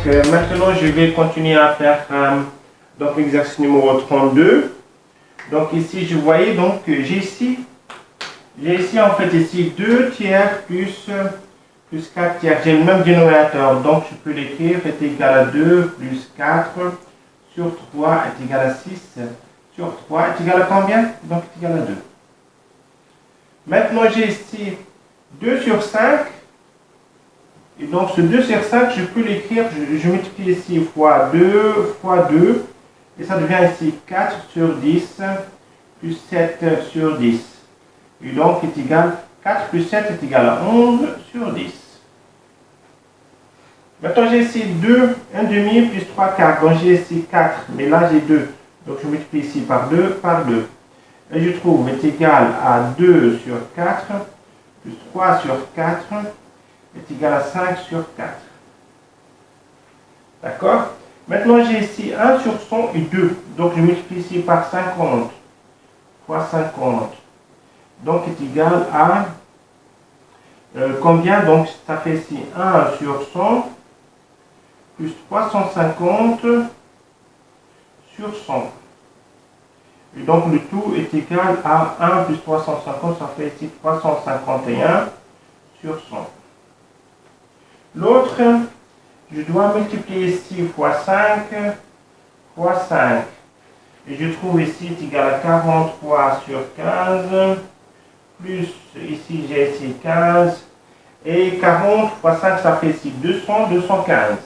maintenant, je vais continuer à faire donc l'exercice numéro 32. Donc ici, je voyais donc j'ai ici en fait ici 2 tiers plus 4 tiers. J'ai le même dénominateur, donc je peux l'écrire est égal à 2 plus 4 sur 3 est égal à 6 sur 3 est égal à combien? Donc est égal à 2. Maintenant, j'ai ici 2 sur 5. Et donc, ce 2 sur 5, je peux l'écrire, je multiplie ici fois 2, et ça devient ici 4 sur 10, plus 7 sur 10. Et donc, est égal, 4 plus 7 est égal à 11 sur 10. Maintenant, j'ai ici 2, 1 demi, plus 3 quarts. Donc, j'ai ici 4, mais là, j'ai 2. Donc, je multiplie ici par 2, Et je trouve est égal à 2 sur 4, plus 3 sur 4, est égal à 5 sur 4. D'accord? Maintenant, j'ai ici 1 sur 100 et 2. Donc, je multiplie ici par 50 fois 50. Donc, est égal à combien? Donc, ça fait ici 1 sur 100 plus 350 sur 100. Et donc, le tout est égal à 1 plus 350, ça fait ici 351 sur 100. L'autre, je dois multiplier ici fois 5 fois 5. Et je trouve ici est égal à 43 sur 15, plus ici j'ai ici 15. Et 40 fois 5, ça fait ici 200, 215.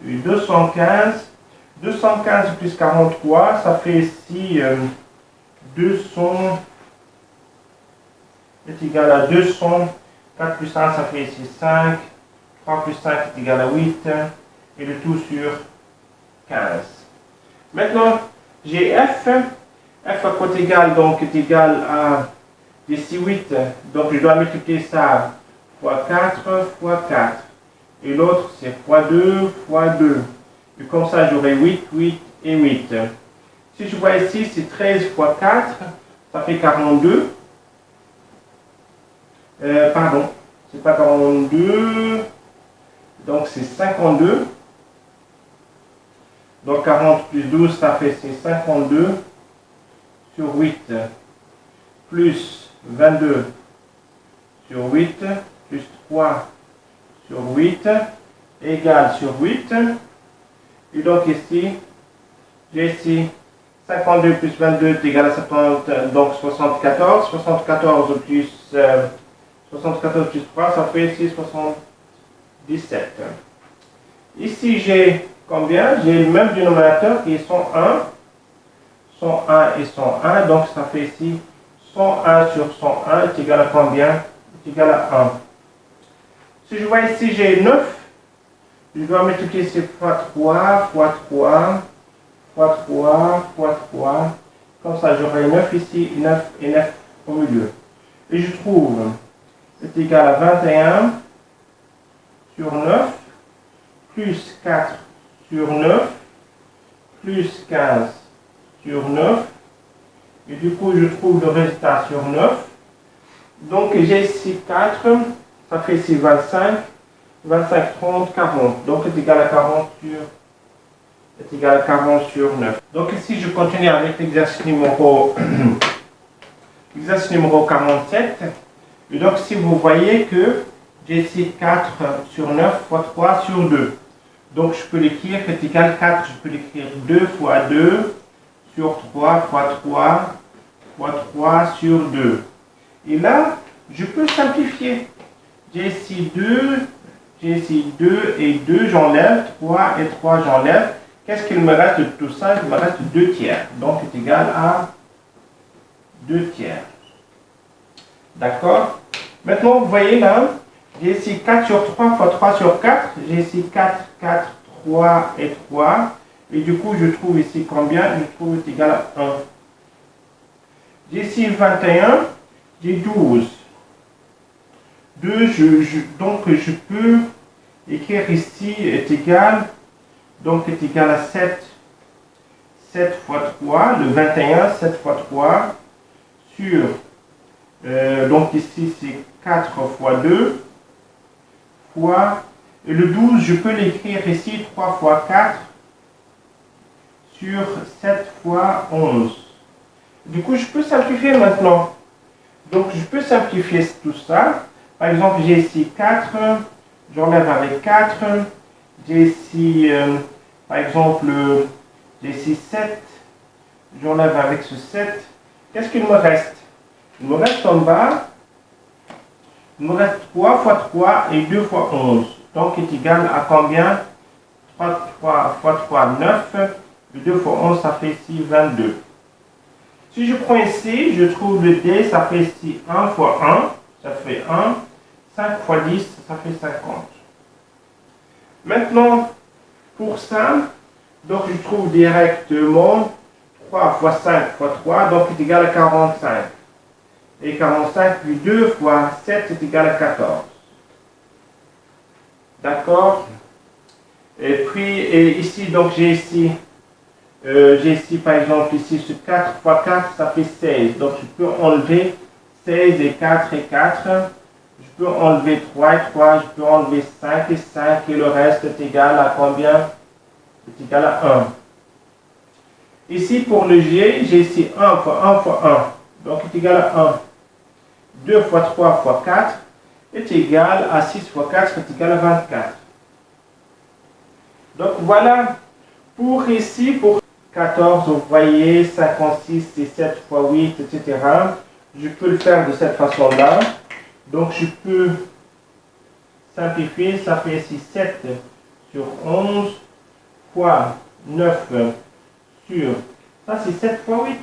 Et 215 plus 43, ça fait ici 200 est égal à 200. 4 plus 1, ça fait ici 5. 3 plus 5 est égal à 8. Et le tout sur 15. Maintenant, j'ai F. F à côté égal, donc est égal à ici 8. Donc, je dois multiplier ça fois 4 fois 4. Et l'autre, c'est fois 2 fois 2. Et comme ça, j'aurai 8, 8 et 8. Si je vois ici, c'est 13 fois 4, ça fait 42. Pardon, c'est pas 42, donc c'est 52. Donc 40 plus 12, ça fait 52 sur 8, plus 22 sur 8, plus 3 sur 8, égale sur 8. Et donc ici, j'ai ici 52 plus 22 est égal à 70, donc 74. 74 plus 3, ça fait ici 77. Ici, j'ai combien? J'ai le même dénominateur qui est 101. 101 et 101, donc ça fait ici 101 sur 101 est égal à combien? Est égal à 1. Si je vois ici, j'ai 9. Je dois multiplier ici fois 3, fois 3, fois 3, fois 3. Comme ça, j'aurai 9 ici, 9 et 9 au milieu. Et je trouve c'est égal à 21 sur 9, plus 4 sur 9, plus 15 sur 9. Et du coup, je trouve le résultat sur 9. Donc, j'ai ici 4, ça fait ici 25, 25, 30, 40. Donc, c'est égal à 40 sur 9. Donc, ici, je continue avec l'exercice numéro 47. Et donc, si vous voyez que j'ai ici 4 sur 9 fois 3 sur 2. Donc, je peux l'écrire est égal à 4. Je peux l'écrire 2 fois 2 sur 3 fois 3 fois 3 sur 2. Et là, je peux simplifier. J'ai ici 2 et 2, j'enlève. 3 et 3, j'enlève. Qu'est-ce qu'il me reste de tout ça? Il me reste 2 tiers. Donc, c'est égal à 2 tiers. D'accord? Maintenant, vous voyez là, j'ai ici 4 sur 3 fois 3 sur 4. J'ai ici 4, 4, 3 et 3. Et du coup, je trouve ici combien? Je trouve est égal à 1. J'ai ici 21. J'ai 12. 2, donc je peux écrire ici est égal, donc est égal à 7. 7 fois 3, le 21, 7 fois 3, sur, donc ici c'est 4 fois 2, fois, Et le 12, je peux l'écrire ici 3 fois 4 sur 7 fois 11. Du coup, je peux simplifier maintenant. Donc, je peux simplifier tout ça. Par exemple, j'ai ici 4, j'enlève avec 4. J'ai ici, par exemple, j'ai ici 7, j'enlève avec ce 7. Qu'est-ce qu'il me reste? Il me reste en bas, il me reste 3 fois 3 et 2 fois 11. Donc, est égal à combien? 3 fois 3, 9. Et 2 fois 11, ça fait ici 22. Si je prends ici, je trouve le D, ça fait ici 1 fois 1, ça fait 1. 5 fois 10, ça fait 50. Maintenant, pour ça, donc je trouve directement 3 fois 5 fois 3, donc c'est égal à 45. Et 45 plus 2 fois 7 est égal à 14. D'accord? Et puis, ici, donc j'ai ici par exemple, ici, ce 4 fois 4, ça fait 16. Donc, je peux enlever 16 et 4 et 4. Je peux enlever 3 et 3. Je peux enlever 5 et 5. Et le reste est égal à combien? C'est égal à 1. Ici, pour le G, j'ai ici 1 fois 1 fois 1. Donc, c'est égal à 1. 2 fois 3 fois 4 est égal à 6 fois 4 est égal à 24. Donc, voilà. Pour ici, pour 14, vous voyez, 56, c'est 7 fois 8, etc. Je peux le faire de cette façon-là. Donc, je peux simplifier. Ça fait ici 7 sur 11 fois 9 sur... Ça, c'est 7 fois 8.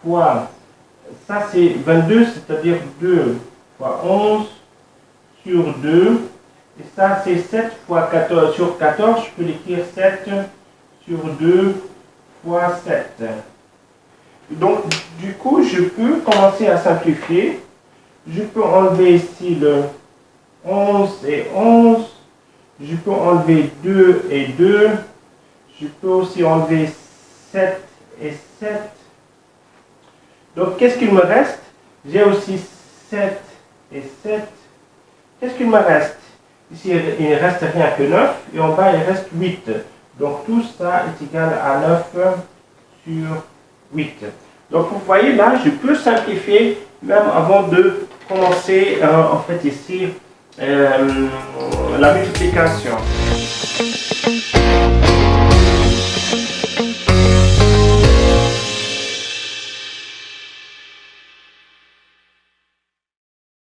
Fois... Ça, c'est 22, c'est-à-dire 2 fois 11 sur 2. Et ça, c'est 7 fois 14 sur 14. Je peux l'écrire 7 sur 2 fois 7. Donc, du coup, je peux commencer à simplifier. Je peux enlever ici le 11 et 11. Je peux enlever 2 et 2. Je peux aussi enlever 7 et 7. Donc, qu'est-ce qu'il me reste? J'ai aussi 7 et 7. Qu'est-ce qu'il me reste? Ici, il ne reste rien que 9. Et en bas, il reste 8. Donc, tout ça est égal à 9 sur 8. Donc, vous voyez, là, je peux simplifier même avant de commencer, en fait, ici, la multiplication.